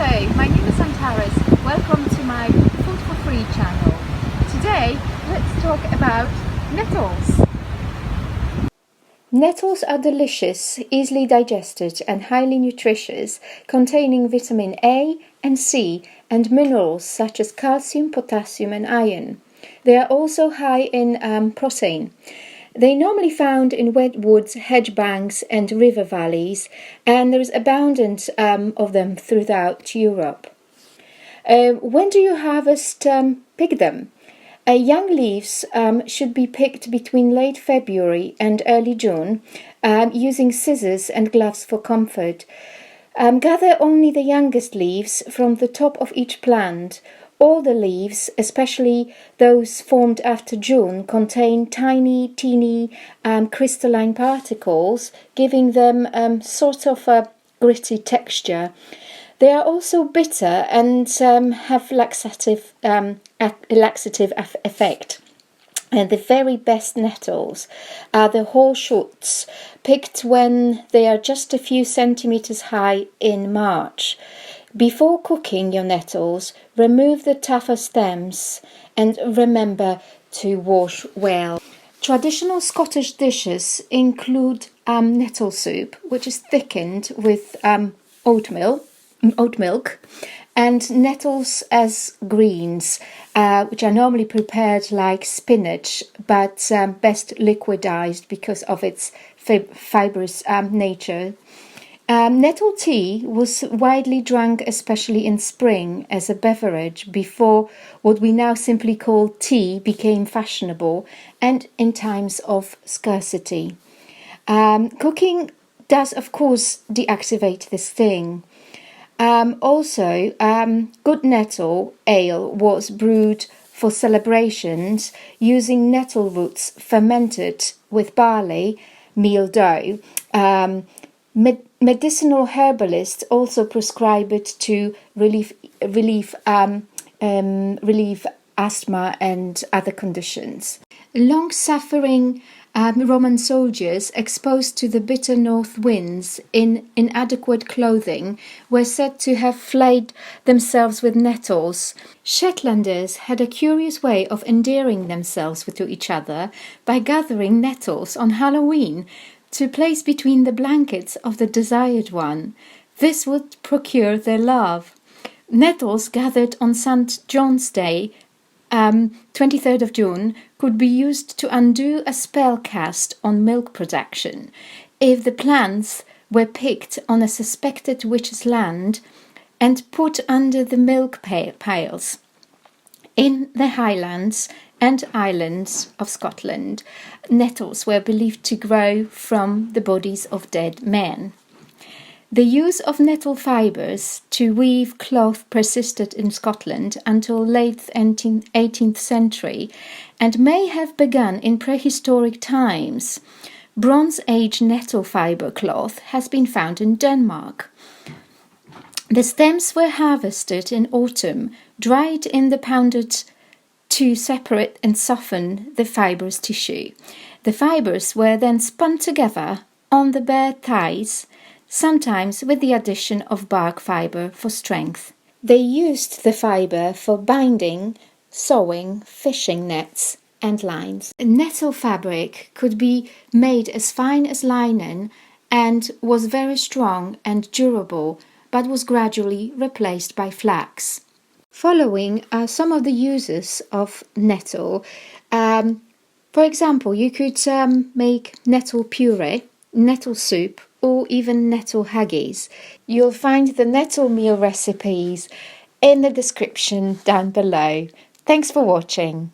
Hello, my name is Antares. Welcome to my Food for Free channel. Today, let's talk about nettles. Nettles are delicious, easily digested and highly nutritious, containing vitamin A and C and minerals such as calcium, potassium and iron. They are also high in protein. They are normally found in wet woods, hedge banks and river valleys, and there is abundance of them throughout Europe. When do you pick them? Young leaves should be picked between late February and early June, using scissors and gloves for comfort. Gather only the youngest leaves from the top of each plant. All the leaves, especially those formed after June, contain teeny crystalline particles, giving them sort of a gritty texture. They are also bitter and have laxative effect. And the very best nettles are the whole shoots, picked when they are just a few centimeters high in March. Before cooking your nettles, remove the tougher stems and remember to wash well. Traditional Scottish dishes include nettle soup, which is thickened with oat milk, and nettles as greens, which are normally prepared like spinach, but best liquidized because of its fibrous nature. Nettle tea was widely drunk, especially in spring, as a beverage before what we now simply call tea became fashionable and in times of scarcity. Cooking does, of course, deactivate this thing. Good nettle ale was brewed for celebrations using nettle roots fermented with barley meal dough. Medicinal herbalists also prescribe it to relieve asthma and other conditions. Long-suffering Roman soldiers exposed to the bitter north winds in inadequate clothing were said to have flayed themselves with nettles. Shetlanders had a curious way of endearing themselves to each other by gathering nettles on Halloween to place between the blankets of the desired one. This would procure their love. Nettles gathered on St. John's Day, 23rd of June, could be used to undo a spell cast on milk production. If the plants were picked on a suspected witch's land and put under the milk pails. In the Highlands and Islands of Scotland, nettles were believed to grow from the bodies of dead men. The use of nettle fibres to weave cloth persisted in Scotland until late 18th century and may have begun in prehistoric times. Bronze Age nettle fibre cloth has been found in Denmark. The stems were harvested in autumn, dried in the pounded to separate and soften the fibrous tissue. The fibres were then spun together on the bare thighs, sometimes with the addition of bark fibre for strength. They used the fibre for binding, sewing, fishing nets and lines. Nettle fabric could be made as fine as linen and was very strong and durable, but was gradually replaced by flax. Following are some of the uses of nettle. For example, you could make nettle puree, nettle soup, or even nettle haggis. You'll find the nettle meal recipes in the description down below. Thanks for watching.